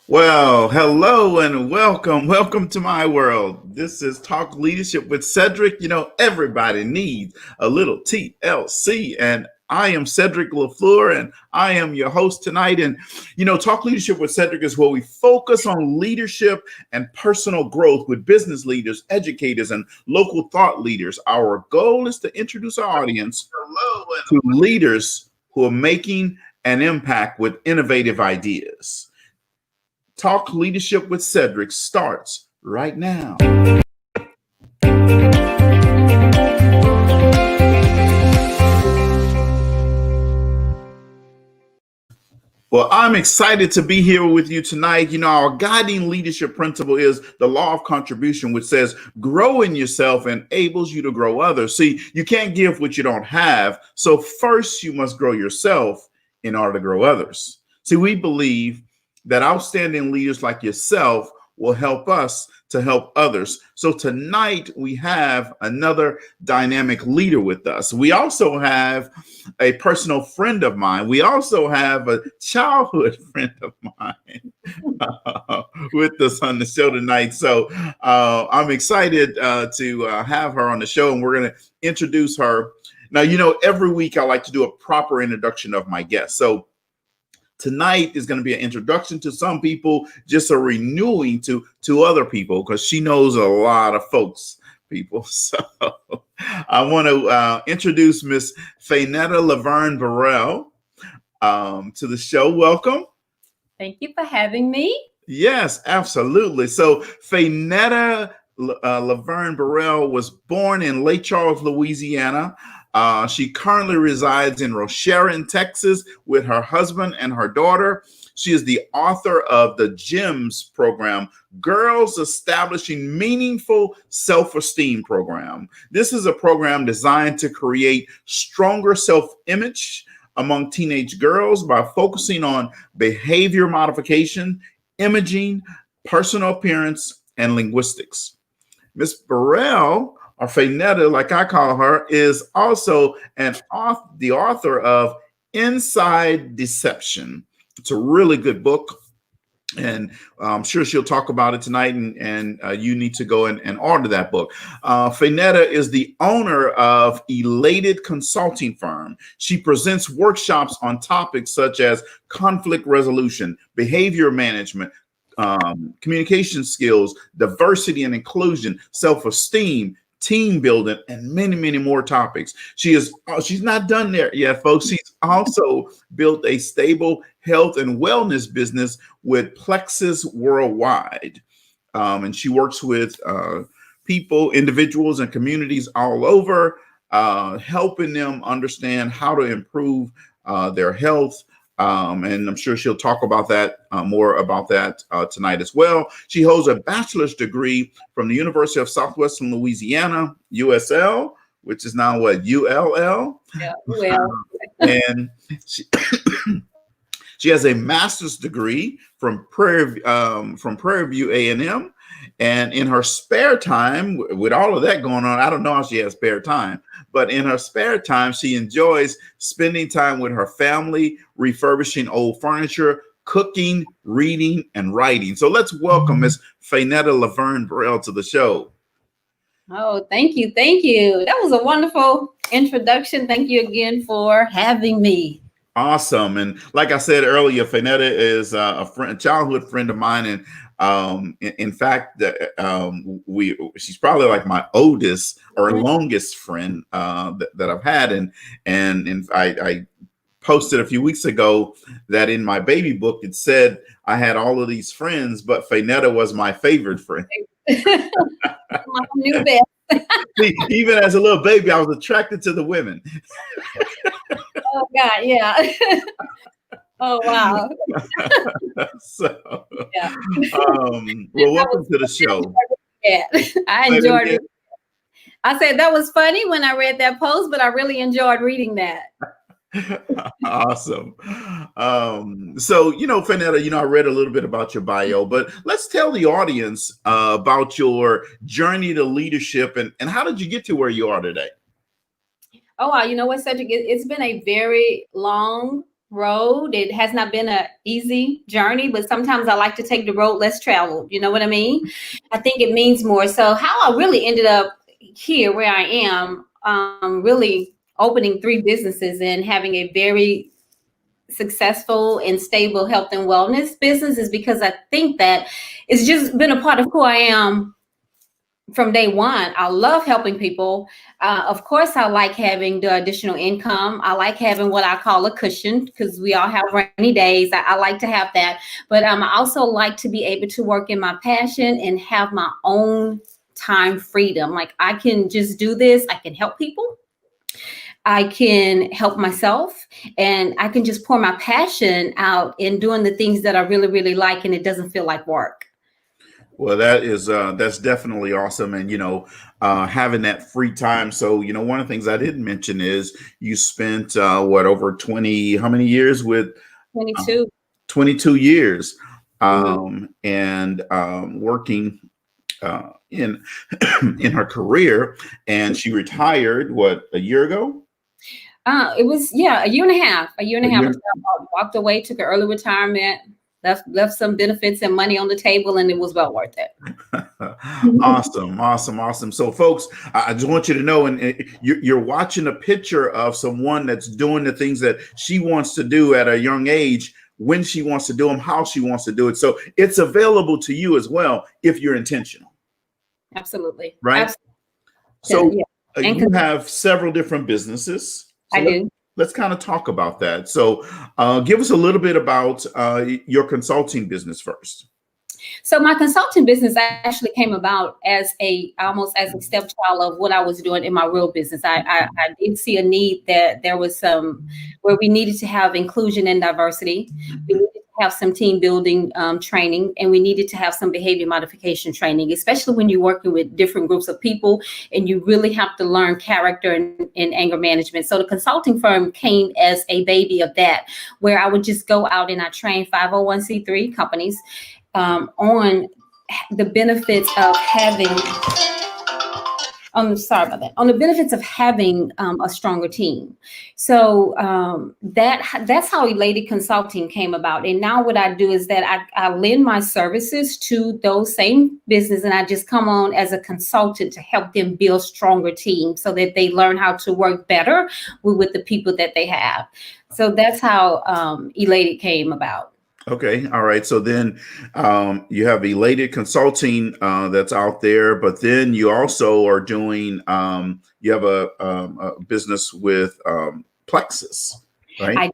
Well, hello and welcome. Welcome to my world. This is Talk Leadership with Cedrick. You know, everybody needs a little TLC. And I am Cedrick LaFleur, and I am your host tonight. And, Talk Leadership with Cedrick is where we focus on leadership and personal growth with business leaders, educators, and local thought leaders. Our goal is to introduce our audience to leaders who are making an impact with innovative ideas. Talk Leadership with Cedrick starts right now. Well, I'm excited to be here with you tonight. You know, our guiding leadership principle is the law of contribution, which says growing yourself enables you to grow others. See, you can't give what you don't have. So first, you must grow yourself in order to grow others. See, we believe that outstanding leaders like yourself will help us to help others. So tonight we have another dynamic leader with us. We also have a personal friend of mine. We also have a childhood friend of mine with us on the show tonight. So I'm excited to have her on the show, and we're going to introduce her. Now, every week I like to do a proper introduction of my guest. So tonight is going to be an introduction to some people, just a renewing to other people, because she knows a lot of people. So I want to introduce Miss Faynetta LaVergne Burrle to the show. Welcome. Thank you for having me. Yes, absolutely. So Faynetta LaVergne Burrle was born in Lake Charles, Louisiana. She currently resides in Rochelle, Texas, with her husband and her daughter. She is the author of the GEMS program, Girls Establishing Meaningful Self-Esteem program. This is a program designed to create stronger self-image among teenage girls by focusing on behavior modification, imaging, personal appearance, and linguistics. Ms. Burrle, or Faynetta, like I call her, is also the author of Inside Deception. It's a really good book, and I'm sure she'll talk about it tonight, and you need to go and order that book. Faynetta is the owner of Elated Consulting Firm. She presents workshops on topics such as conflict resolution, behavior management, communication skills, diversity and inclusion, self-esteem, team building, and many, many more topics. She's not done there yet, folks. She's also built a stable health and wellness business with Plexus Worldwide. And she works with people, individuals, and communities all over, helping them understand how to improve their health. And I'm sure she'll talk about that more about that tonight as well. She holds a bachelor's degree from the University of Southwestern Louisiana, USL, which is now what, ULL? Yeah, well. And she has a master's degree from Prairie View A&M. And in her spare time, with all of that going on, I don't know how she has spare time, but in her spare time, she enjoys spending time with her family, refurbishing old furniture, cooking, reading, and writing. So let's welcome Miss Faynetta LaVergne Burrle to the show. Oh, thank you. Thank you. That was a wonderful introduction. Thank you again for having me. Awesome. And like I said earlier, Faynetta is a childhood friend of mine. And in fact, she's probably like my oldest or longest friend that I've had. And I posted a few weeks ago that in my baby book, it said I had all of these friends, but Faynetta was my favorite friend. My new best. See, even as a little baby, I was attracted to the women. Oh God, yeah. Oh wow. So, yeah. Well, welcome to the show. I enjoyed it. I said that was funny when I read that post, but I really enjoyed reading that. Awesome. So, Faynetta, I read a little bit about your bio, but let's tell the audience about your journey to leadership and how did you get to where you are today? Oh, wow. You know what, Cedrick? It's been a very long road. It has not been an easy journey, but sometimes I like to take the road less traveled. You know what I mean? I think it means more. So how I really ended up here where I am, really opening 3 businesses and having a very successful and stable health and wellness business is because I think that it's just been a part of who I am from day one. I love helping people. Of course, I like having the additional income. I like having what I call a cushion because we all have rainy days. I like to have that. But I also like to be able to work in my passion and have my own time freedom. Like I can just do this. I can help people. I can help myself, and I can just pour my passion out in doing the things that I really, really like, and it doesn't feel like work. Well, that's definitely awesome, and having that free time. So, one of the things I didn't mention is you spent over 20, how many years with 22. 22 years, Mm-hmm. and working in in her career, and she retired a year ago? It was, a year and a half. A year and a A half. year. I walked away, took an early retirement, left some benefits and money on the table, and it was well worth it. Awesome. So, folks, I just want you to know, and you're watching a picture of someone that's doing the things that she wants to do at a young age, when she wants to do them, how she wants to do it. So it's available to you as well if you're intentional, Absolutely. right? Absolutely. So Yeah. you have several different businesses. So I do. let's kind of talk about that. So give us a little bit about your consulting business first. So my consulting business actually came about as almost as a stepchild of what I was doing in my real business. I did see a need that there was some where we needed to have inclusion and diversity. We needed to have some team building training, and we needed to have some behavior modification training, especially when you're working with different groups of people and you really have to learn character and anger management. So the consulting firm came as a baby of that, where I would just go out and I train 501c3 companies on the benefits of having, sorry about that, on the benefits of having a stronger team. So that's how Elated Consulting came about. And now what I do is that I lend my services to those same business, and I just come on as a consultant to help them build stronger teams so that they learn how to work better with the people that they have. So that's how Elated came about. Okay. All right. So then you have Elated Consulting that's out there, but then you also are doing, you have a business with Plexus, right?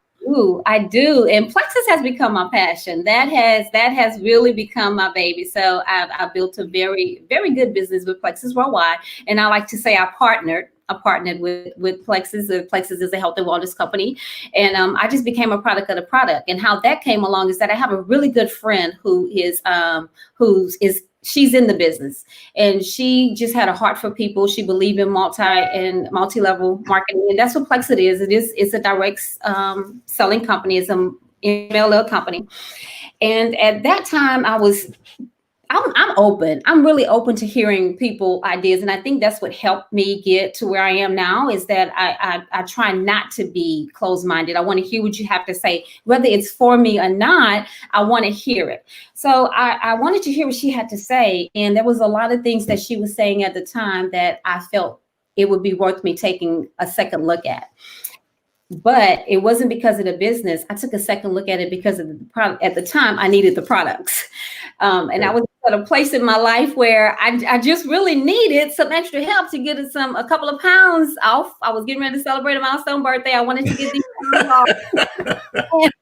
I do. And Plexus has become my passion. That has really become my baby. So I've built a very, very good business with Plexus Worldwide. And I like to say I partnered with Plexus. Plexus is a health and wellness company. And I just became a product of the product. And how that came along is that I have a really good friend she's in the business, and she just had a heart for people. She believed in multi-level marketing. And that's what Plexus is. It's a direct selling company. It's a MLL company. And at that time I'm open. I'm really open to hearing people ideas. And I think that's what helped me get to where I am now is that I try not to be closed-minded. I want to hear what you have to say, whether it's for me or not. I want to hear it. So I wanted to hear what she had to say. And there was a lot of things that she was saying at the time that I felt it would be worth me taking a second look at. But it wasn't because of the business. I took a second look at it because of the product. At the time, I needed the products. And I was at a place in my life where I just really needed some extra help to get a couple of pounds off. I was getting ready to celebrate a milestone birthday. I wanted to get these pounds off. And,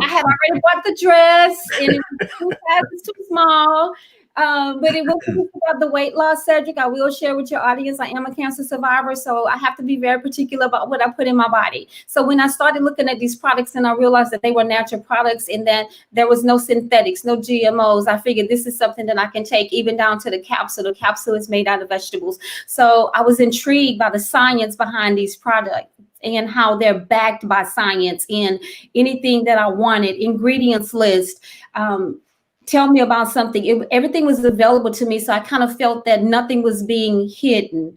I had already bought the dress, and it was 2 sizes too small. But it wasn't just about the weight loss, Cedrick. I will share with your audience, I am a cancer survivor, so I have to be very particular about what I put in my body. So when I started looking at these products and I realized that they were natural products and that there was no synthetics, no GMOs, I figured this is something that I can take even down to the capsule. The capsule is made out of vegetables. So I was intrigued by the science behind these products and how they're backed by science, and anything that I wanted, ingredients list, tell me about something. Everything was available to me. So I kind of felt that nothing was being hidden.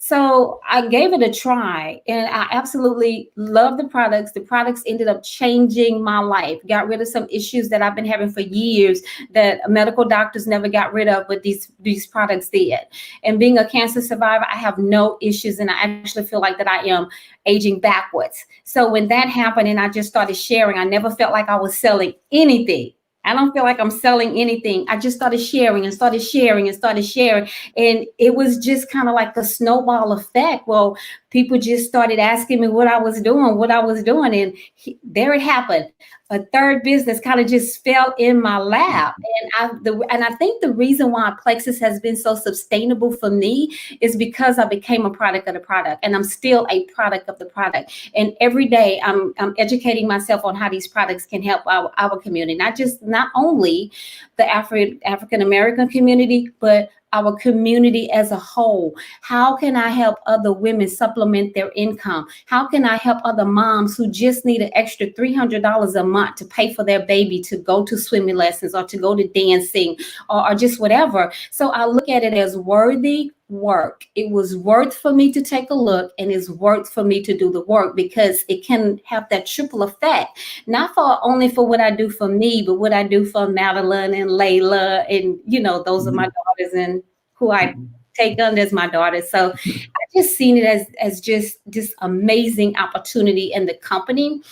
So I gave it a try, and I absolutely love the products. The products ended up changing my life, got rid of some issues that I've been having for years that medical doctors never got rid of, but these products did. And being a cancer survivor, I have no issues, and I actually feel like that I am aging backwards. So when that happened and I just started sharing, I never felt like I was selling anything. I don't feel like I'm selling anything. I just started sharing and started sharing and started sharing. And it was just kind of like a snowball effect. Well, people just started asking me what I was doing. And there it happened. A third business kind of just fell in my lap. And I think the reason why Plexus has been so sustainable for me is because I became a product of the product, and I'm still a product of the product. And every day I'm educating myself on how these products can help our community, not only the African American community, but our community as a whole. How can I help other women supplement their income? How can I help other moms who just need an extra $300 a month to pay for their baby to go to swimming lessons or to go to dancing or just whatever? So I look at it as worthy work. It was worth for me to take a look, and it's worth for me to do the work, because it can have that triple effect, not only for what I do for me, but what I do for Madeline and Layla, and those are my daughters and who I take on as my daughters. So I just seen it as just this amazing opportunity in the company.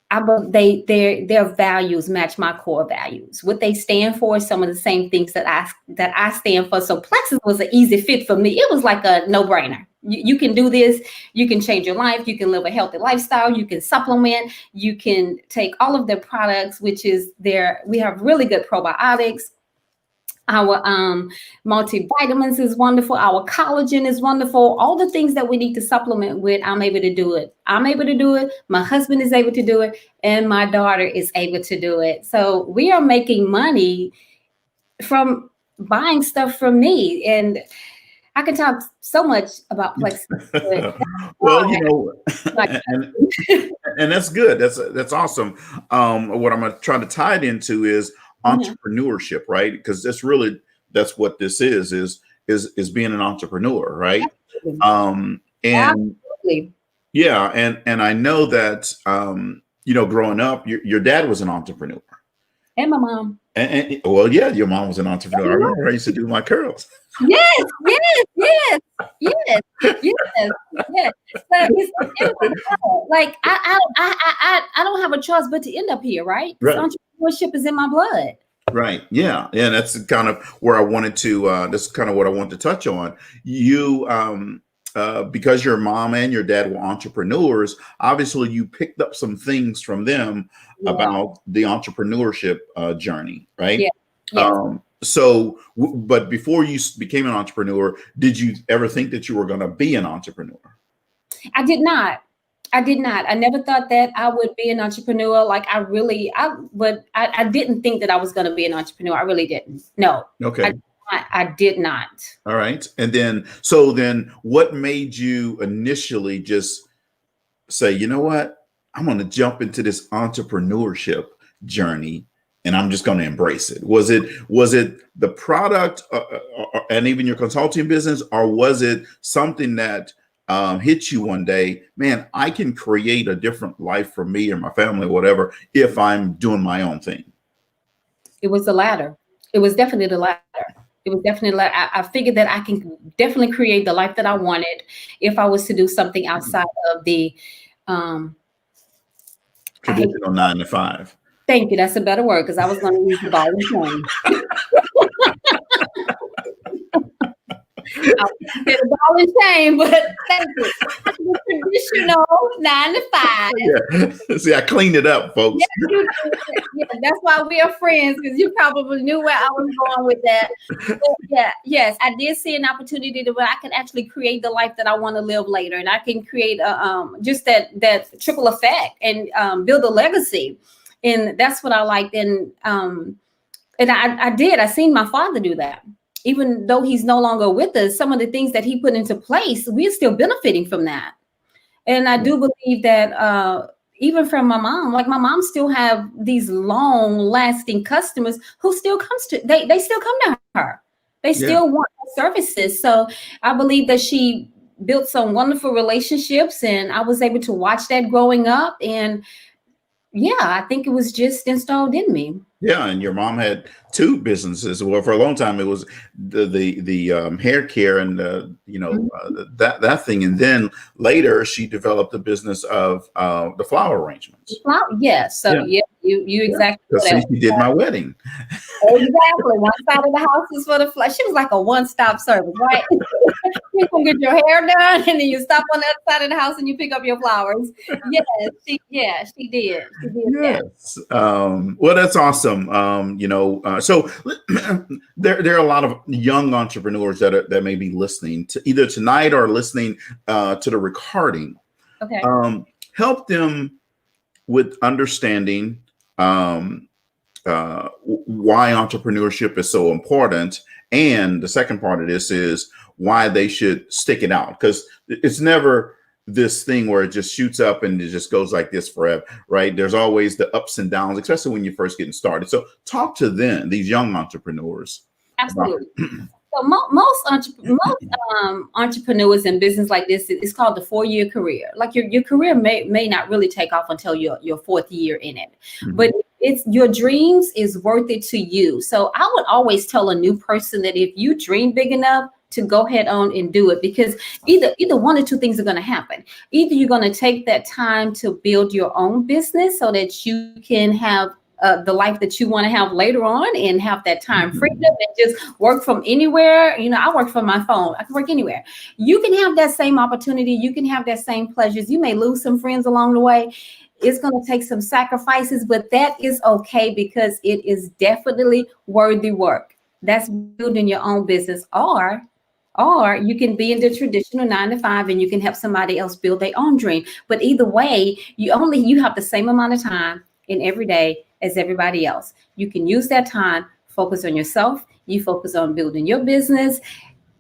Their values match my core values. What they stand for is some of the same things that I stand for. So Plexus was an easy fit for me. It was like a no-brainer. You can do this. You can change your life. You can live a healthy lifestyle. You can supplement. You can take all of their products, we have really good probiotics. Our multivitamins is wonderful. Our collagen is wonderful. All the things that we need to supplement with, I'm able to do it. My husband is able to do it. And my daughter is able to do it. So we are making money from buying stuff from me. And I can talk so much about Plexus. Well, and that's good. That's awesome. What I'm going to try to tie it into is entrepreneurship, right? Because that's what this is being an entrepreneur, right? And Absolutely. Yeah, and I know that growing up, your dad was an entrepreneur, and my mom. And well, yeah, your mom was an entrepreneur. I remember I used to do my curls. Yes. So like I don't have a choice but to end up here, right? Right. Entrepreneurship is in my blood. Right. Yeah. And that's kind of where I wanted to. That's kind of what I want to touch on. You, because your mom and your dad were entrepreneurs, obviously you picked up some things from them about the entrepreneurship journey, right? Yeah. Yes. But before you became an entrepreneur, did you ever think that you were going to be an entrepreneur? I did not. I never thought that I would be an entrepreneur. Like I didn't think that I was going to be an entrepreneur. I really didn't. No. Okay. I did not. All right. And then what made you initially just say, you know what, I'm going to jump into this entrepreneurship journey and I'm just going to embrace it? Was it the product and even your consulting business, or was it something that hit you one day? Man, I can create a different life for me and my family, whatever, if I'm doing my own thing. It was the latter. It was definitely the latter. I figured that I can definitely create the life that I wanted if I was to do something outside of the traditional 9 to 5. Thank you. That's a better word, because I was going to use the ball and chain. I was the ball and chain, but thank you. The traditional 9 to 5. Yeah. See, I cleaned it up, folks. Yeah, that's why we are friends, because you probably knew where I was going with that. But yes, I did see an opportunity where I can actually create the life that I want to live later, and I can create just that triple effect and build a legacy. And that's what I liked. And I did. I seen my father do that. Even though he's no longer with us, some of the things that he put into place, we're still benefiting from that. And I do believe that even from my mom, like my mom still have these long lasting customers who still they still come to her. They still want her services. So I believe that she built some wonderful relationships, and I was able to watch that growing up. And yeah, I think it was just installed in me. Yeah, and your mom had two businesses. Well, for a long time, it was the hair care and that thing, and then later she developed the business of the flower arrangements. Wow, yes. So yeah, you exactly. Because she did my wedding. Exactly. One side of the house was for the flesh. She was like a one-stop service, right? You can get your hair done, and then you stop on the other side of the house and you pick up your flowers. Yes, she did. She did yes. Well, that's awesome. So there are a lot of young entrepreneurs that may be listening to either tonight or listening to the recording. Okay. Help them with understanding why entrepreneurship is so important. And the second part of this is why they should stick it out, because it's never this thing where it just shoots up and it just goes like this forever, right? There's always the ups and downs, especially when you're first getting started. So talk to them, these young entrepreneurs. Absolutely. So most entrepreneurs in business like this, it's called the 4-year career. Like your career may not really take off until your 4th year in it, but it's your dreams is worth it to you. So I would always tell a new person that if you dream big enough, to go ahead on and do it, because either one or two things are going to happen. Either you're going to take that time to build your own business so that you can have the life that you want to have later on and have that time freedom and just work from anywhere. I work from my phone. I can work anywhere. You can have that same opportunity. You can have that same pleasures. You may lose some friends along the way. It's going to take some sacrifices, but that is okay, because it is definitely worthy work. That's building your own business, or you can be in the traditional 9-to-5 and you can help somebody else build their own dream. But either way, you have the same amount of time in every day as everybody else. You can use that time, focus on yourself. You focus on building your business.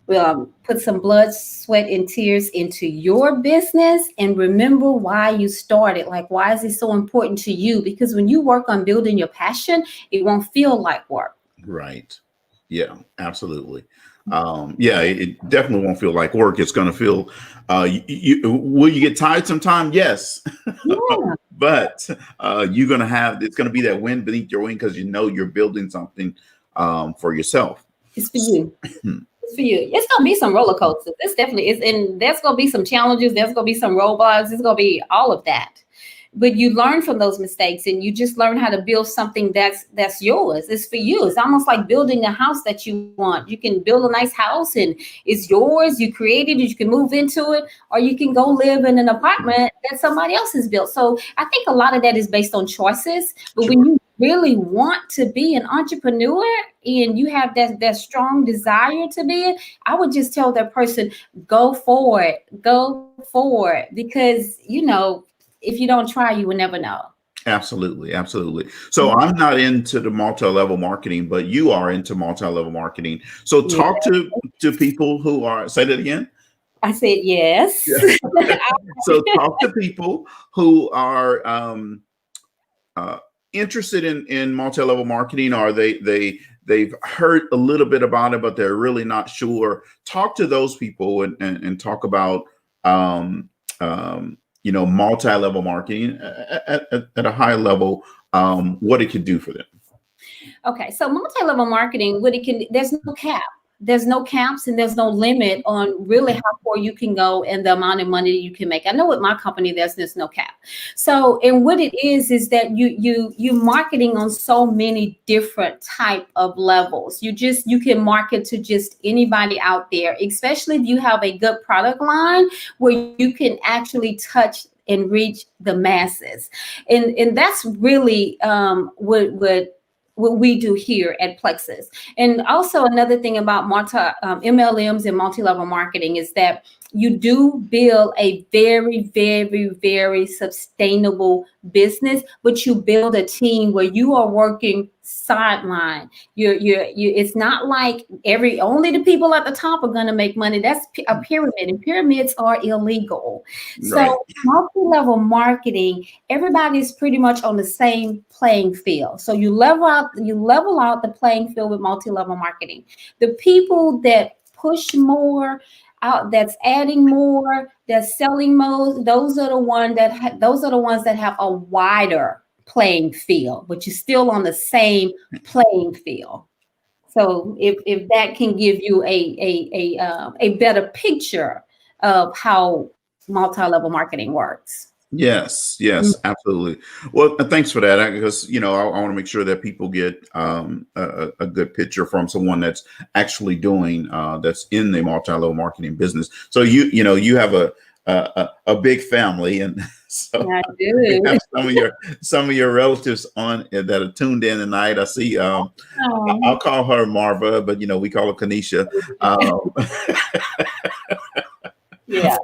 Put some blood, sweat, and tears into your business, and remember why you started. Like, why is it so important to you? Because when you work on building your passion, it won't feel like work. Right. Yeah, absolutely. It definitely won't feel like work. It's going to feel, will you get tired sometime? Yes. Yeah. But it's going to be that wind beneath your wing, because you're building something for yourself. It's for you. It's for you. It's going to be some roller coasters. This definitely is. And there's going to be some challenges. There's going to be some roadblocks. It's going to be all of that. But you learn from those mistakes, and you just learn how to build something that's yours. It's for you. It's almost like building a house that you want. You can build a nice house and it's yours. You created it. You can move into it, or you can go live in an apartment that somebody else has built. So I think a lot of that is based on choices. But when you really want to be an entrepreneur and you have that strong desire to be it, I would just tell that person, go for it, because if you don't try, you will never know. Absolutely. Absolutely. So I'm not into the multi-level marketing, but you are into multi-level marketing. So talk to people who are, say that again. I said, yes. Yeah. So talk to people who are interested in multi-level marketing, or they've heard a little bit about it, but they're really not sure. Talk to those people and talk about, multi-level marketing at a high level, what it could do for them. Okay, so multi-level marketing, there's no cap. There's no caps and there's no limit on really how far you can go and the amount of money you can make. I know with my company, there's no cap. So, and what it is that you marketing on so many different type of levels. You can market to just anybody out there, especially if you have a good product line where you can actually touch and reach the masses. And that's really what we do here at Plexus. And also another thing about MLMs and multi-level marketing is that you do build a very, very, very sustainable business, but you build a team where you are working sideline. It's not like only the people at the top are going to make money. That's a pyramid, and pyramids are illegal. Right. So multi-level marketing, everybody's pretty much on the same playing field. So you level out the playing field with multi-level marketing. The people that push more out, that's adding more, that's selling more, those are the ones that have a wider playing field, but you're still on the same playing field. So if that can give you a better picture of how multi-level marketing works. Yes, absolutely. Well, thanks for that, because I want to make sure that people get a good picture from someone that's actually doing that's in the multi-level marketing business. So you have a big family, and so I do. have some of your relatives on that are tuned in tonight. I see. I'll call her Marva, but we call her Kanisha. Yeah.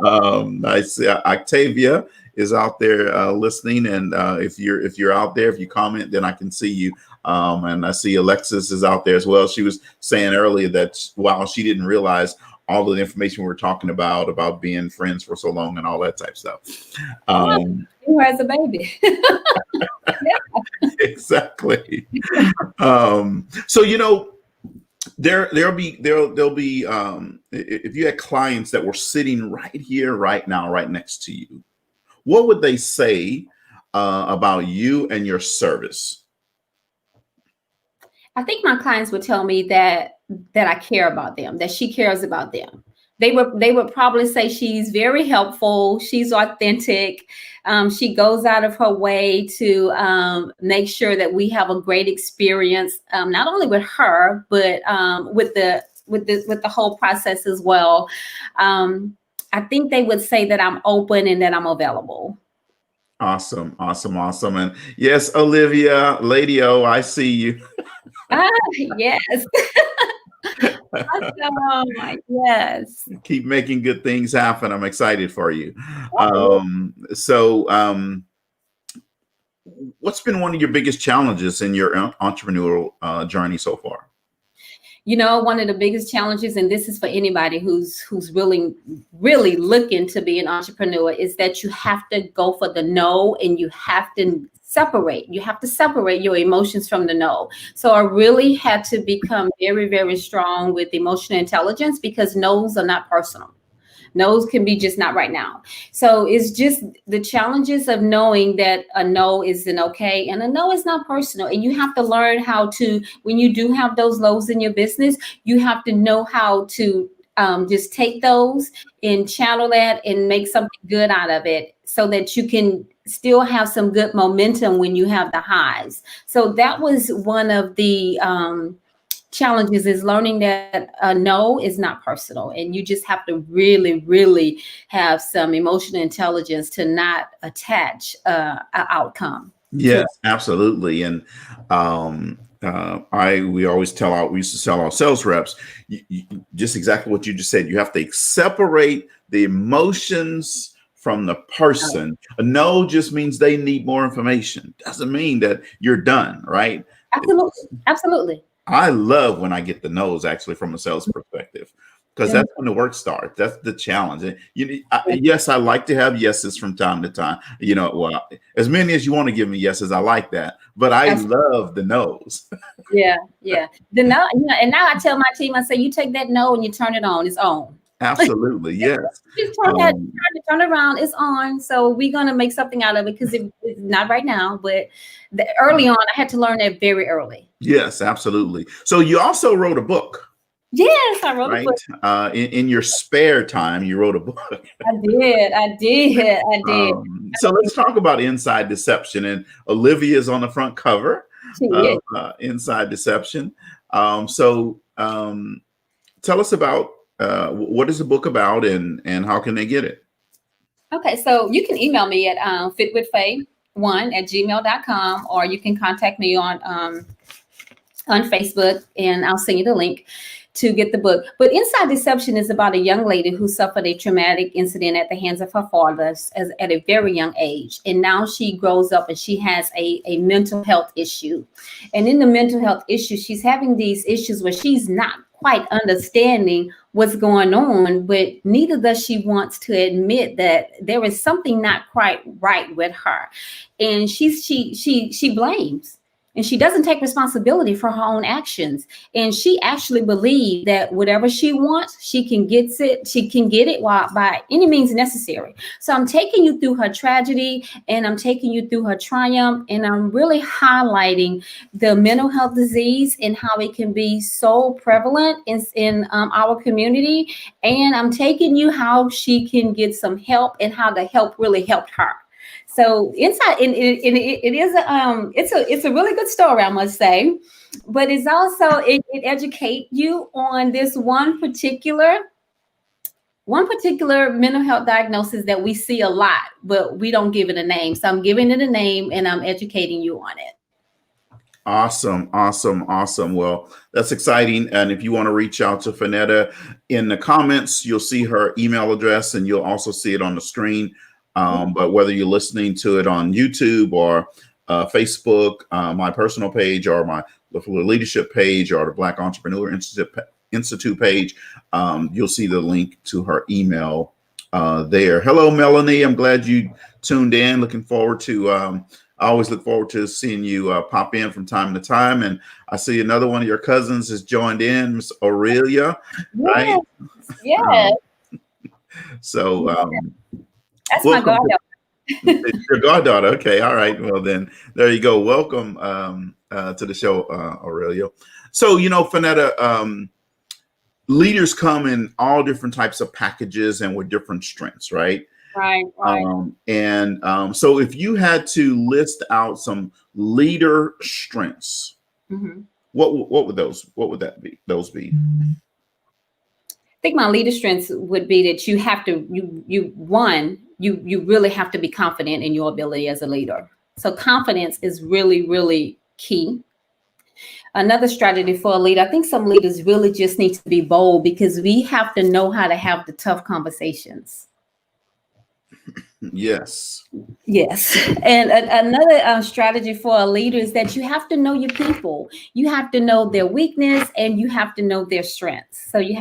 I see Octavia is out there listening, and if you're out there, if you comment, then I can see you. And I see Alexis is out there as well. She was saying earlier that she didn't realize all of the information we're talking about being friends for so long and all that type of stuff. Who has a baby? Exactly. So there'll be if you had clients that were sitting right here, right now, right next to you, what would they say about you and your service? I think my clients would tell me that I care about them, that she cares about them. They would probably say she's very helpful, she's authentic, she goes out of her way to make sure that we have a great experience, not only with her, but with the whole process as well. I think they would say that I'm open and that I'm available. Awesome. And yes, Olivia, Lady O, I see you. Yes. Awesome. Yes. Keep making good things happen. I'm excited for you. What's been one of your biggest challenges in your entrepreneurial journey so far? One of the biggest challenges, and this is for anybody who's really, really looking to be an entrepreneur, is that you have to go for the no, and you have to separate your emotions from the no. So I really had to become very, very strong with emotional intelligence, because no's are not personal. No's can be just not right now. So it's just the challenges of knowing that a no is an okay and a no is not personal. And you have to learn how to, when you do have those lows in your business, you have to know how to just take those and channel that and make something good out of it, so that you can still have some good momentum when you have the highs. So that was one of the challenges, is learning that a no is not personal, and you just have to really, really have some emotional intelligence to not attach an outcome. Yes, absolutely. And we used to tell our sales reps, just exactly what you just said. You have to separate the emotions from the person. A no just means they need more information. Doesn't mean that you're done, right? Absolutely. I love when I get the no's, actually, from a sales perspective, because that's when the work starts. That's the challenge. And yes, I like to have yeses from time to time. Well, as many as you want to give me yeses, I like that. But I love the no's. Yeah. The no, and now I tell my team, I say, you take that no and you turn it on. It's on. Absolutely, yes. Just turn it around. It's on. So we're gonna make something out of it, because it's not right now, but early on, I had to learn that very early. Yes, absolutely. So you also wrote a book. Yes, I wrote a book. In your spare time, you wrote a book. I did. So let's talk about Inside Deception. And Olivia is on the front cover of Inside Deception. So tell us about what is the book about, and how can they get it? Okay, so you can email me at fitwithfay1@gmail.com, or you can contact me on Facebook, and I'll send you the link to get the book. But Inside Deception is about a young lady who suffered a traumatic incident at the hands of her father at a very young age. And now she grows up and she has a mental health issue. And in the mental health issue, she's having these issues where she's not quite understanding what's going on, but neither does she wants to admit that there is something not quite right with her. And she blames. And she doesn't take responsibility for her own actions. And she actually believes that whatever she wants, she can get it. She can get it by any means necessary. So I'm taking you through her tragedy and I'm taking you through her triumph. And I'm really highlighting the mental health disease and how it can be so prevalent in our community. And I'm taking you how she can get some help and how the help really helped her. So Inside, it's a really good story, I must say, but it's also it educates you on this one particular mental health diagnosis that we see a lot, but we don't give it a name. So I'm giving it a name and I'm educating you on it. Awesome. Well, that's exciting. And if you want to reach out to Faynetta, in the comments, you'll see her email address and you'll also see it on the screen. But whether you're listening to it on YouTube or Facebook, my personal page or my leadership page or the Black Entrepreneur Institute page, you'll see the link to her email there. Hello, Melanie. I'm glad you tuned in. Looking forward to, I always look forward to seeing you pop in from time to time. And I see another one of your cousins has joined in, Miss Aurelia, right? Yeah. So, that's my goddaughter. Your goddaughter. Okay. All right. Well, then there you go. Welcome to the show, Aurelia. So, Faynetta, leaders come in all different types of packages and with different strengths, right? Right. So if you had to list out some leader strengths, what would those be? I think my leader strengths would be that you have to, you really have to be confident in your ability as a leader. So confidence is really, really key. Another strategy for a leader, I think some leaders really just need to be bold because we have to know how to have the tough conversations. Yes. And another strategy for a leader is that you have to know your people. You have to know their weakness and you have to know their strengths. So you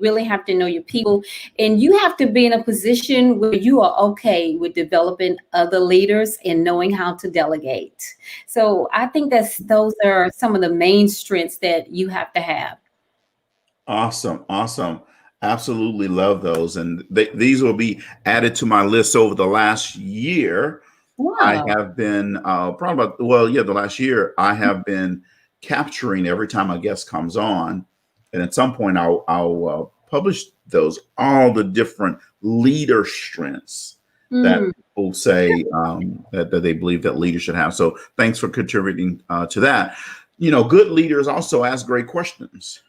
really have to know your people, and you have to be in a position where you are okay with developing other leaders and knowing how to delegate. So I think those are some of the main strengths that you have to have. Awesome. Absolutely love those. And these will be added to my list over the last year. Wow. I have been the last year I have been capturing every time a guest comes on. And at some point I'll publish all the different leader strengths that people say that they believe that leaders should have. So thanks for contributing to that. Good leaders also ask great questions.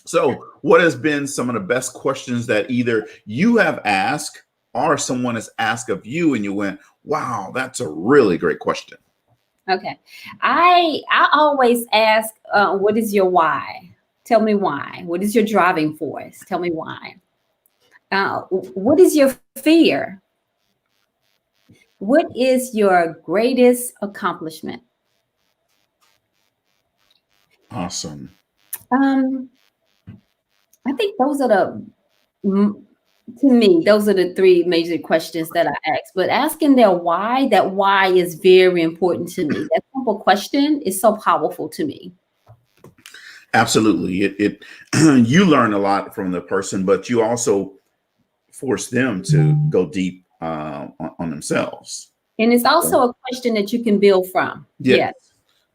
So what has been some of the best questions that either you have asked or someone has asked of you and you went, wow, that's a really great question? Okay. I always ask, what is your why? Tell me why. What is your driving force? Tell me why. What is your fear? What is your greatest accomplishment? Awesome. I think those are the three major questions that I ask. But asking that why is very important to me. That simple question is so powerful to me. Absolutely. It you learn a lot from the person, but you also force them to go deep on themselves. And it's also a question that you can build from. Yes.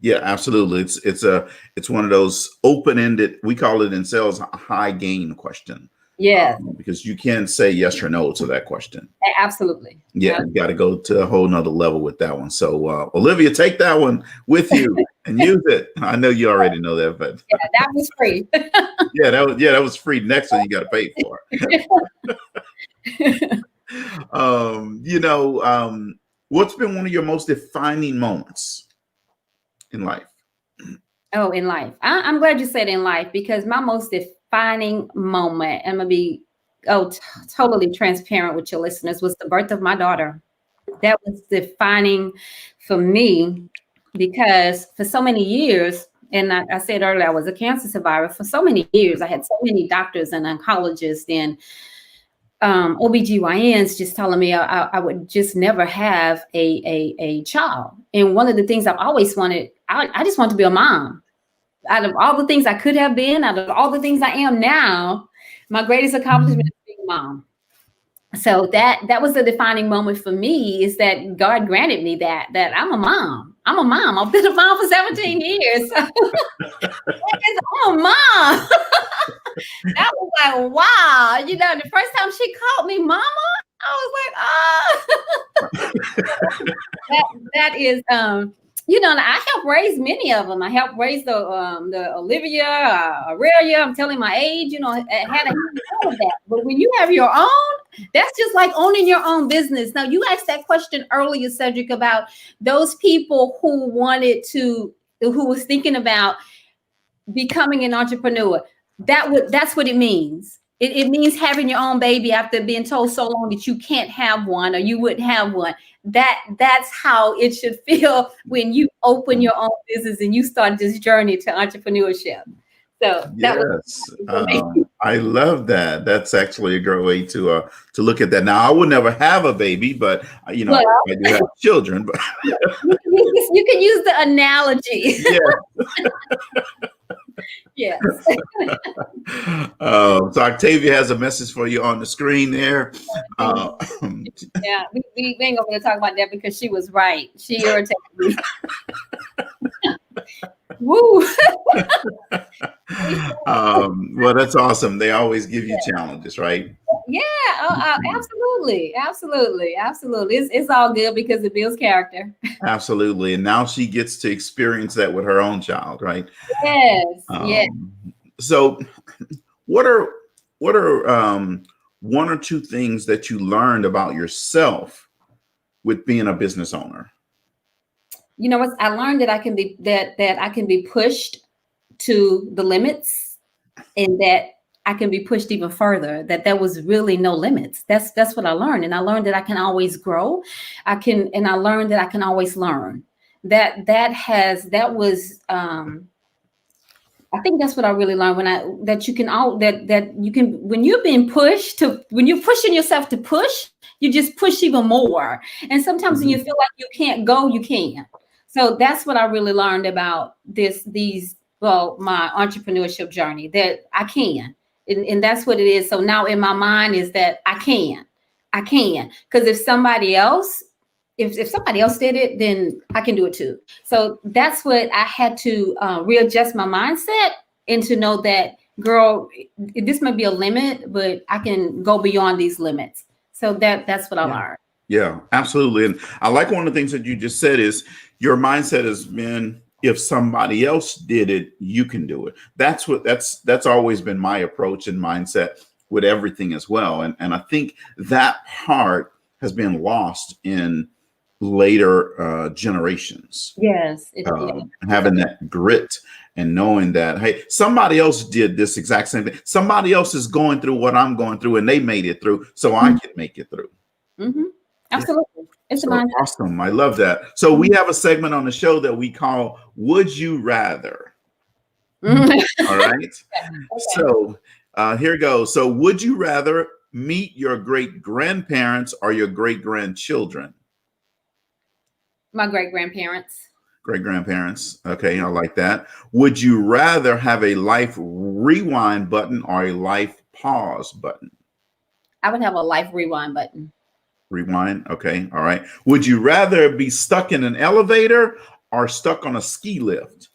Yeah, absolutely. It's one of those open-ended, we call it in sales, a high gain question. Yes. Because you can't say yes or no to that question. Absolutely. Yeah, you got to go to a whole nother level with that one. So Olivia, take that one with you and use it. I know you already know that, but that was free. that was free. Next one you got to pay for. What's been one of your most defining moments in life? Oh, in life. I'm glad you said in life, because my most defining moment, I'm gonna be totally transparent with your listeners, was the birth of my daughter. That was defining for me, because for so many years, and I said earlier, I was a cancer survivor. For so many years, I had so many doctors and oncologists and OBGYNs just telling me I would just never have a child. And one of the things I've always wanted, I just want to be a mom. Out of all the things I could have been, out of all the things I am now, my greatest accomplishment is being a mom. So that was the defining moment for me, is that God granted me that I'm a mom. I'm a mom. I've been a mom for 17 years. So I'm a mom. That was like, wow. The first time she called me mama, I was like, oh. that is I helped raise many of them. I helped raise the Olivia, Aurelia. I'm telling my age, I had a all of that. But when you have your own, that's just like owning your own business. Now, you asked that question earlier, Cedrick, about those people who was thinking about becoming an entrepreneur. That's what it means. It means having your own baby after being told so long that you can't have one, or you wouldn't have one. That's how it should feel when you open your own business and you start this journey to entrepreneurship. So yes, I love that. That's actually a great way to look at that. Now, I would never have a baby, but I do have children. But you can use the analogy. Yeah. Yes. So Octavia has a message for you on the screen there. Yeah, we ain't going to talk about that, because she was right. She irritated me. Woo. Well, that's awesome. They always give you challenges, right? Yeah, absolutely. It's all good because it builds character. Absolutely. And now she gets to experience that with her own child, right? Yes. Yes. So what are one or two things that you learned about yourself with being a business owner? You know what? I learned that I can be pushed to the limits, and that I can be pushed even further, that there was really no limits. That's what I learned. And I learned that I can always grow. I learned that I can always learn. I think that's what I really learned, when you're pushing yourself to push, you just push even more. And sometimes when you feel like you can't go, you can. So that's what I really learned about my entrepreneurship journey, that I can. And that's what it is. So now in my mind is that I can, because if somebody else did it, then I can do it too. So that's what I had to readjust my mindset, and to know that, girl, this might be a limit, but I can go beyond these limits. So that's what I learned. Yeah, absolutely. And I like one of the things that you just said is your mindset has been, if somebody else did it, you can do it. That's always been my approach and mindset with everything as well. And I think that part has been lost in later generations. Yes. Having that grit and knowing that, hey, somebody else did this exact same thing. Somebody else is going through what I'm going through, and they made it through, so I can make it through. Mm-hmm. Absolutely. It's awesome. I love that. So we have a segment on the show that we call Would You Rather? All right. Okay. So here goes. So would you rather meet your great grandparents or your great grandchildren? My great grandparents. Great grandparents. Okay, I like that. Would you rather have a life rewind button or a life pause button? I would have a life rewind button. Rewind. Okay. All right. Would you rather be stuck in an elevator or stuck on a ski lift?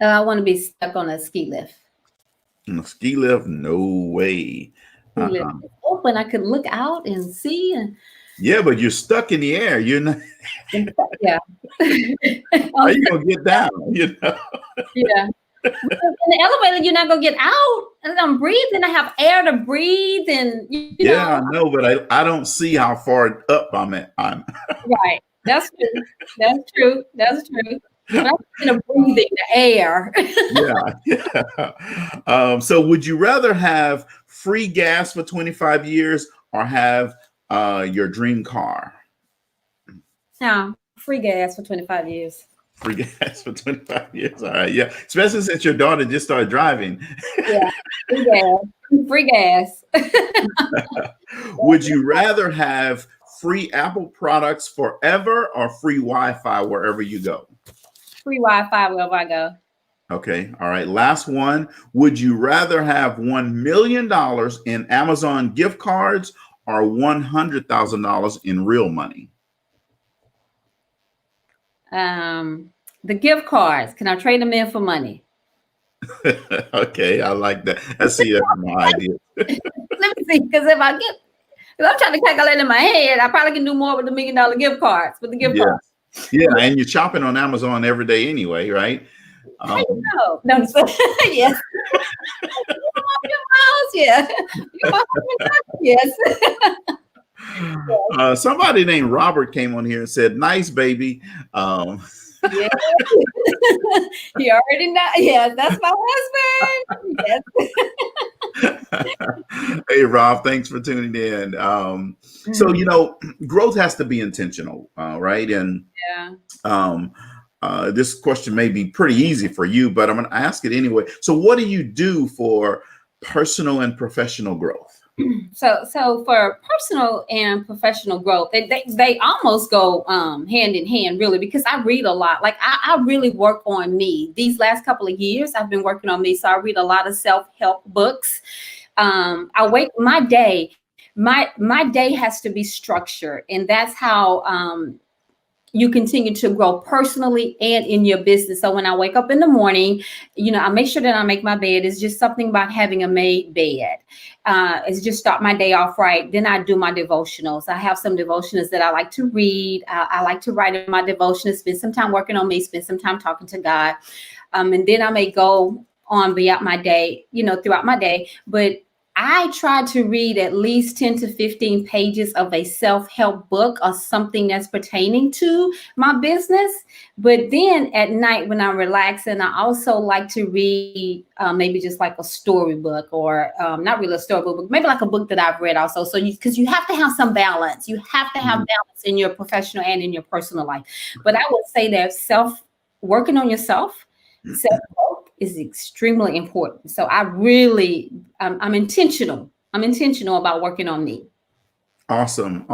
I want to be stuck on a ski lift. On a ski lift? No way. It's open. I could look out and see. Yeah, but you're stuck in the air. You're not. Yeah. How are you gonna get down? Yeah. In the elevator, you're not gonna get out. And I'm breathing. I have air to breathe, and I know, but I don't see how far up I'm at. Right. That's true. That's true. But I'm kind of breathing the air. Yeah. So would you rather have free gas for 25 years or have your dream car? Now, free gas for 25 years. Free gas for 25 years. All right. Yeah. Especially since your daughter just started driving. Yeah, free gas. Free gas. Would you rather have free Apple products forever or free Wi-Fi wherever you go? Free Wi-Fi wherever I go. Okay. All right. Last one. Would you rather have $1 million in Amazon gift cards or $100,000 in real money? The gift cards. Can I trade them in for money? Okay. I like that. I see that's my idea. Let me see. Because if I'm trying to calculate in my head, I probably can do more with the $1 million gift cards. With the gift cards. Yeah. And you're shopping on Amazon every day anyway, right? How you know? No, yes. Yeah. Yes. Somebody named Robert came on here and said, "Nice, baby." Yeah. You already know. Yes, that's my husband. Yes. Hey, Rob, thanks for tuning in. So, growth has to be intentional, right? And this question may be pretty easy for you, but I'm going to ask it anyway. So what do you do for personal and professional growth? So for personal and professional growth, they almost go hand in hand, really, because I read a lot. Like I really work on me. These last couple of years, I've been working on me. So I read a lot of self-help books. My day has to be structured, and that's how you continue to grow personally and in your business. So when I wake up in the morning, I make sure that I make my bed. It's just something about having a made bed. It's just start my day off right. Then I do my devotionals. I have some devotionals that I like to read. I like to write in my devotionals, spend some time working on me, spend some time talking to God. And then I may go on throughout my day. But I try to read at least 10 to 15 pages of a self-help book or something that's pertaining to my business. But then at night when I'm relaxing, I also like to read maybe just like a storybook or not really a storybook, but maybe like a book that I've read also. So because you have to have some balance. You have to have balance in your professional and in your personal life. But I would say that working on yourself, self-help is extremely important. So I'm intentional. I'm intentional about working on me. Awesome.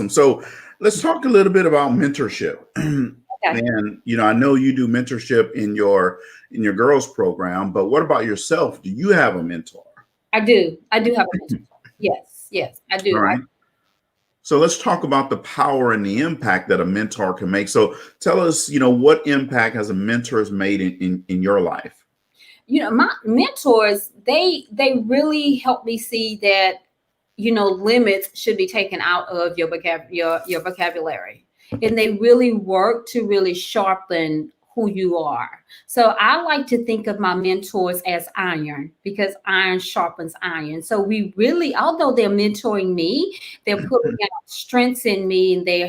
So let's talk a little bit about mentorship. Okay. And I know you do mentorship in your girls program, but what about yourself? Do you have a mentor? I do have a mentor. Yes, I do. All right. So let's talk about the power and the impact that a mentor can make. So tell us, what impact has a mentor made in your life? My mentors, they really help me see that, limits should be taken out of your vocabulary. And they really work to really sharpen who you are. So I like to think of my mentors as iron, because iron sharpens iron. So we really, although they're mentoring me, they're putting out strengths in me, and they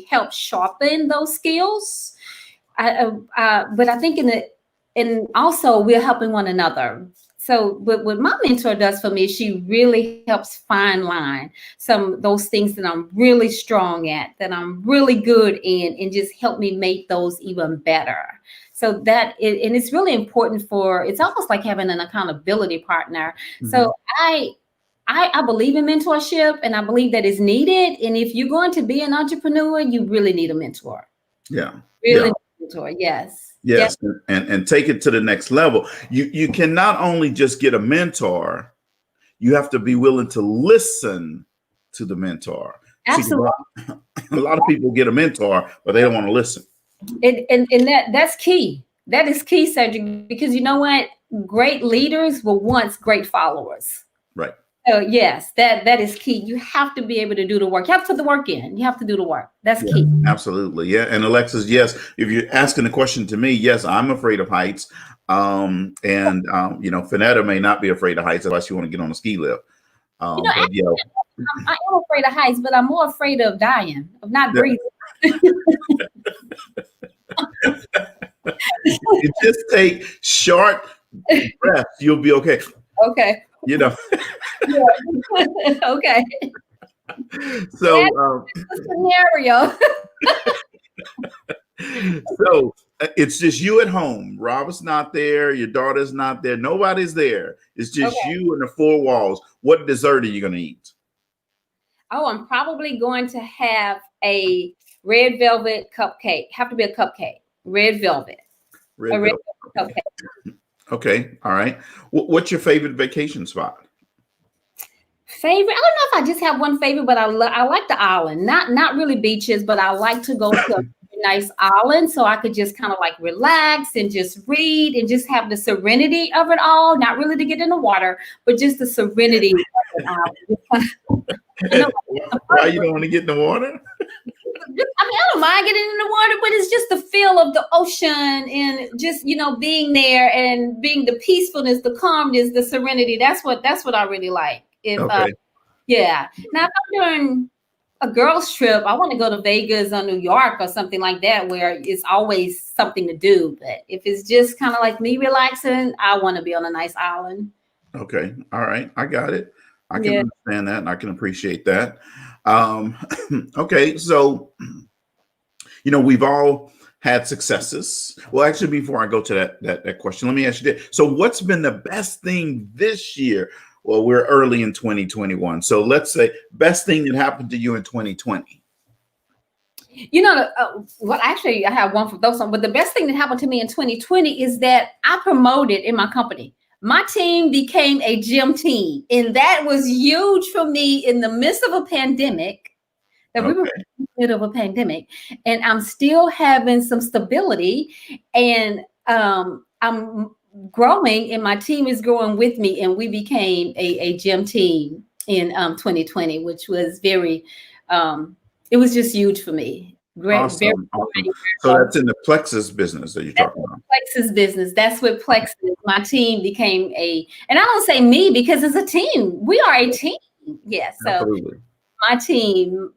help sharpen those skills. But I think and also we're helping one another. So what my mentor does for me, she really helps fine line those things that I'm really strong at, that I'm really good in, and just help me make those even better. So and it's really important it's almost like having an accountability partner. Mm-hmm. So I believe in mentorship, and I believe that is needed. And if you're going to be an entrepreneur, you really need a mentor. Yeah. Really need a mentor. Yes. Yes, and take it to the next level. You can not only just get a mentor, you have to be willing to listen to the mentor. Absolutely. See, a lot of people get a mentor, but they don't want to listen. And that's key. That is key, Cedrick, because you know what? Great leaders were once great followers. Right. So yes, that is key. You have to be able to do the work. You have to put the work in. You have to do the work. That's key. Absolutely. Yeah. And Alexis, yes, if you're asking the question to me, yes, I'm afraid of heights. Faynetta may not be afraid of heights unless you want to get on a ski lift. I am afraid of heights, but I'm more afraid of dying, of not breathing. You just take short breaths, you'll be okay. Okay. You know. Yeah. Okay. So, That's the scenario. so it's just you at home. Robert's not there. Your daughter's not there. Nobody's there. It's just Okay. you and the four walls. What dessert are you going to eat? Oh, I'm probably going to have a red velvet cupcake. Have to be a cupcake. Red velvet. Red A red velvet. velvet cupcake. Okay. All right. What's your favorite vacation spot? Favorite? I don't know if I just have one favorite, but I like the island. Not really beaches, but I like to go to a nice island so I could just kind of like relax and just read and just have the serenity of it all. Not really to get in the water, but just the serenity of an island. Why you don't want to get in the water? I mean, I don't mind getting in the water, but it's just the feel of the ocean and just, being there and being the peacefulness, the calmness, the serenity. That's what I really like. Okay. Yeah. Now, if I'm doing a girls trip, I want to go to Vegas or New York or something like that, where it's always something to do. But if it's just kind of like me relaxing, I want to be on a nice island. Okay. All right. I got it. I can Yeah. understand that and I can appreciate that. Okay. So, we've all had successes. Well, actually, before I go to that question, let me ask you this. So what's been the best thing this year? Well, we're early in 2021. So let's say best thing that happened to you in 2020. Well, actually, I have one for those on, but the best thing that happened to me in 2020 is that I promoted in my company. My team became a gym team, and that was huge for me in the midst of a pandemic. That we were in the middle of a pandemic, and I'm still having some stability, and I'm growing, and my team is growing with me, and we became a gym team in 2020, which was very, it was just huge for me. Great, Awesome. So that's in the Plexus business that you're talking about. Plexus business. That's what Plexus. My team became and I don't say me because it's a team. We are a team. Yeah. So Absolutely. My team,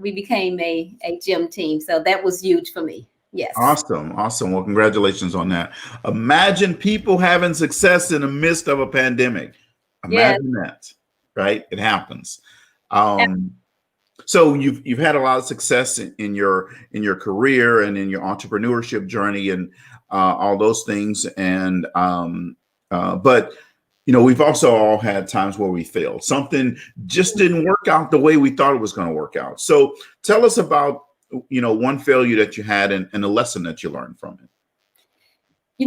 we became a gym team. So that was huge for me. Yes. Awesome. Well, congratulations on that. Imagine people having success in the midst of a pandemic. Imagine that, right? It happens. So you've had a lot of success in your career and in your entrepreneurship journey and all those things. And but we've also all had times where we failed. Something just didn't work out the way we thought it was going to work out. So tell us about one failure that you had and a lesson that you learned from it.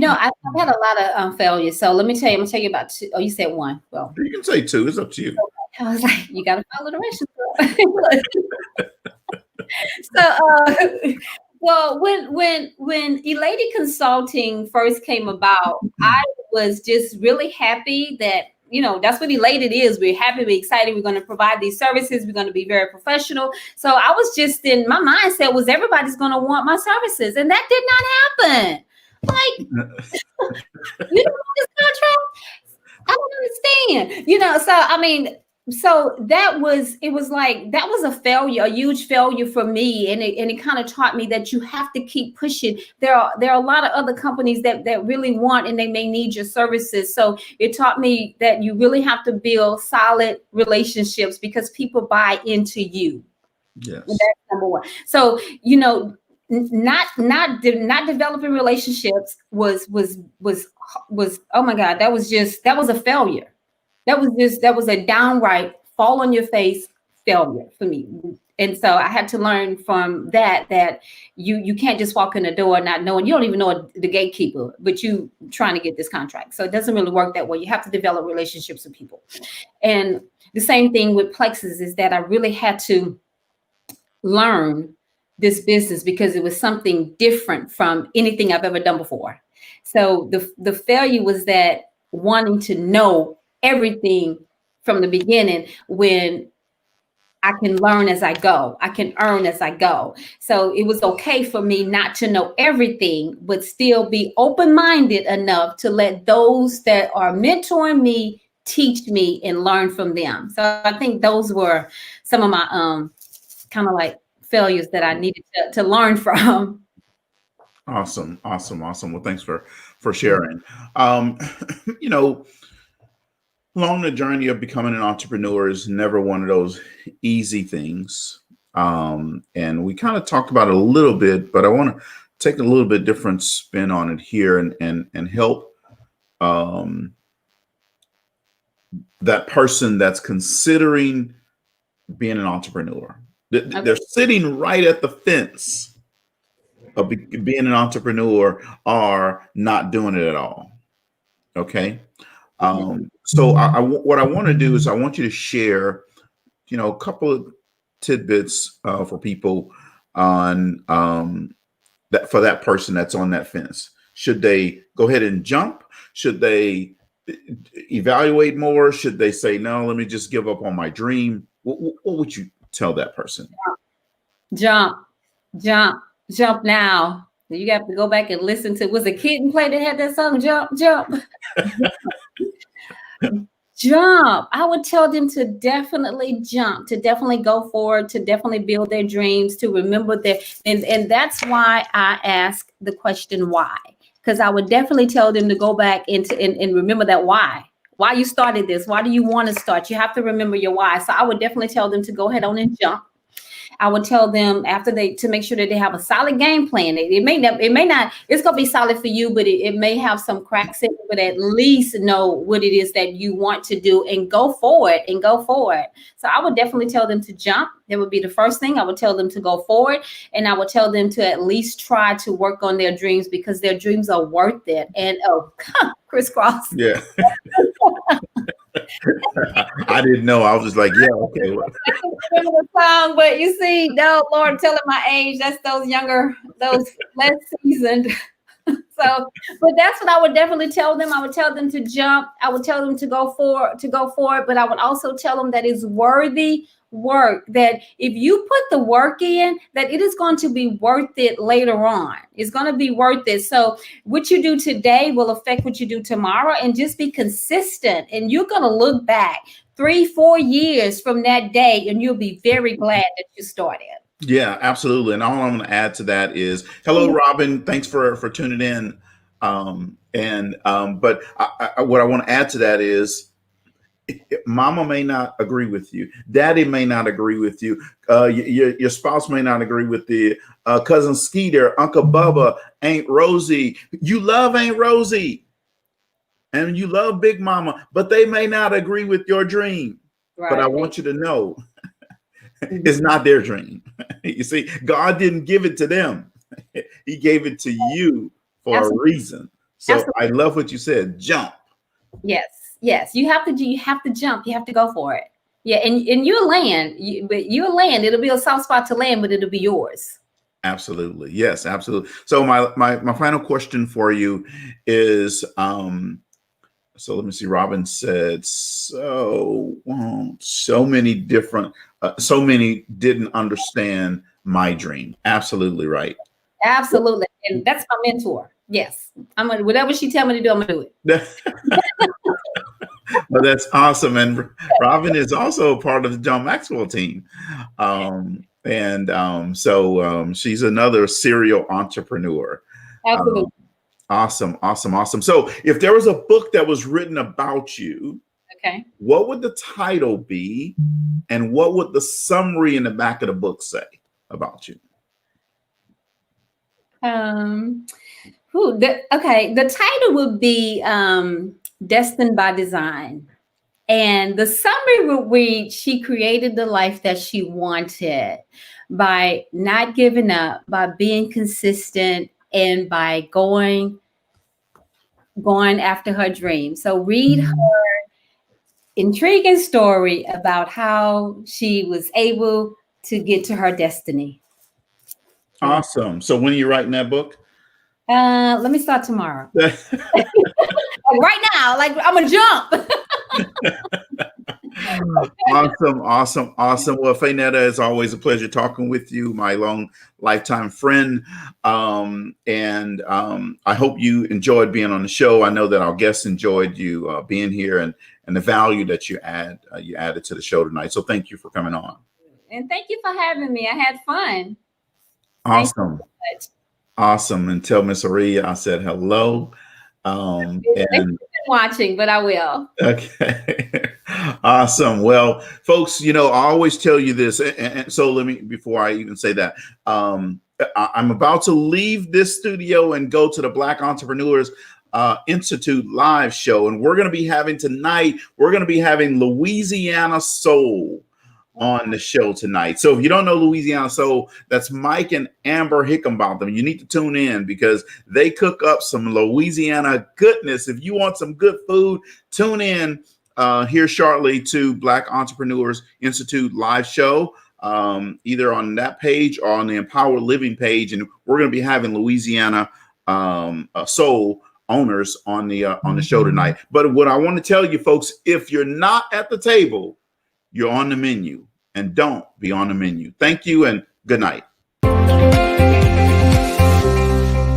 I've had a lot of failures. So let me tell you. I'm gonna tell you about two. Oh, you said one. Well, you can say two. It's up to you. I was like, you got to follow directions. So, well, when Elady Consulting first came about, I was just really happy that that's what Elated is. We're happy, we're excited. We're going to provide these services. We're going to be very professional. So I was just in my mindset was everybody's going to want my services, and that did not happen. Like, you don't want this contract? I don't understand. So I mean. So that was a failure, a huge failure for me. And it kind of taught me that you have to keep pushing. There are a lot of other companies that really want, and they may need your services. So it taught me that you really have to build solid relationships because people buy into you. Yes. That's number one. So, not developing relationships was, oh my God, that was a failure. That was a downright fall on your face failure for me. And so I had to learn from that you can't just walk in the door not knowing, you don't even know the gatekeeper, but you trying to get this contract. So it doesn't really work that way. You have to develop relationships with people. And the same thing with Plexus is that I really had to learn this business because it was something different from anything I've ever done before. So the failure was that wanting to know everything from the beginning when I can learn as I go. I can earn as I go. So it was okay for me not to know everything, but still be open-minded enough to let those that are mentoring me teach me and learn from them. So I think those were some of my kind of like failures that I needed to learn from. Awesome. Awesome. Awesome. Well, thanks for sharing. Um, you know, along the journey of becoming an entrepreneur is never one of those easy things. And we kind of talked about it a little bit, but I want to take a little bit different spin on it here and help um, that person that's considering being an entrepreneur. Okay. They're sitting right at the fence of being an entrepreneur or not doing it at all. Okay. So what I want to do is I want you to share, a couple of tidbits for people on that for that person that's on that fence. Should they go ahead and jump? Should they evaluate more? Should they say, no, let me just give up on my dream? What would you tell that person? Jump, jump, jump now. You got to go back and listen to, was a Kid and Play that had that song, Jump, Jump? Jump. I would tell them to definitely jump, to definitely go forward, to definitely build their dreams, to remember that. And that's why I ask the question, why? Because I would definitely tell them to go back and remember that why you started this. Why do you want to start? You have to remember your why. So I would definitely tell them to go ahead on and jump. I would tell them to make sure that they have a solid game plan. It may not, it's going to be solid for you, but it may have some cracks in it, but at least know what it is that you want to do and go forward. So I would definitely tell them to jump. That would be the first thing. I would tell them to go forward, and I would tell them to at least try to work on their dreams, because their dreams are worth it. And crisscross. Yeah. I didn't know. I was just like, yeah, okay. Well. I don't remember the song, but you see, no, Lord, telling my age, that's those less seasoned. So, but that's what I would definitely tell them. I would tell them to jump. I would tell them to go forward, but I would also tell them that it's worthy work, that if you put the work in, that it is going to be worth it later on. It's going to be worth it. So what you do today will affect what you do tomorrow, and just be consistent. And you're going to look back 3-4 years from that day, and you'll be very glad that you started. Yeah, absolutely. And all I'm going to add to that is, hello, Robin. Thanks for tuning in. But what I want to add to that is, Mama may not agree with you. Daddy may not agree with you. Your spouse may not agree with you. Cousin Skeeter, Uncle Bubba, Aunt Rosie. You love Aunt Rosie and you love Big Mama, but they may not agree with your dream. Right. But I want you to know it's not their dream. You see, God didn't give it to them. He gave it to you for Absolutely. A reason. So Absolutely. I love what you said. Jump. Yes, you have to jump. You have to go for it. Yeah, and you'll land. You'll land. It'll be a soft spot to land, but it'll be yours. Absolutely. Yes, absolutely. So my final question for you is, so let me see. Robin said, so many didn't understand my dream. Absolutely right. Absolutely. And that's my mentor. Yes. Whatever she tell me to do, I'm gonna do it. Well, that's awesome. And Robin is also a part of the John Maxwell team. So she's another serial entrepreneur. Absolutely. Awesome. So if there was a book that was written about you, okay, what would the title be? And what would the summary in the back of the book say about you? The title would be Destined by Design. And the summary would read, she created the life that she wanted by not giving up, by being consistent, and by going after her dream. So read her intriguing story about how she was able to get to her destiny. Awesome. So when are you writing that book? Let me start tomorrow. Right now, like I'm gonna jump. Awesome. Well, Faynetta, it's always a pleasure talking with you, my long lifetime friend. I hope you enjoyed being on the show. I know that our guests enjoyed you being here and the value that you added to the show tonight. So thank you for coming on. And thank you for having me. I had fun. Awesome. Awesome. And tell Miss Aria I said hello. And Watching, but I will. okay. Awesome. Well, folks, I always tell you this. And so let me, before I even say that, I'm about to leave this studio and go to the Black Entrepreneurs Institute live show. And we're going to be having Louisiana Soul on the show tonight. So if you don't know Louisiana Soul, that's Mike and Amber Hickenbotham. You need to tune in because they cook up some Louisiana goodness. If you want some good food, tune in here shortly to Black Entrepreneurs Institute live show, either on that page or on the Empower Living page. And we're going to be having Louisiana Soul owners on the show tonight. But what I want to tell you folks, if you're not at the table, you're on the menu, and don't be on the menu. Thank you and good night.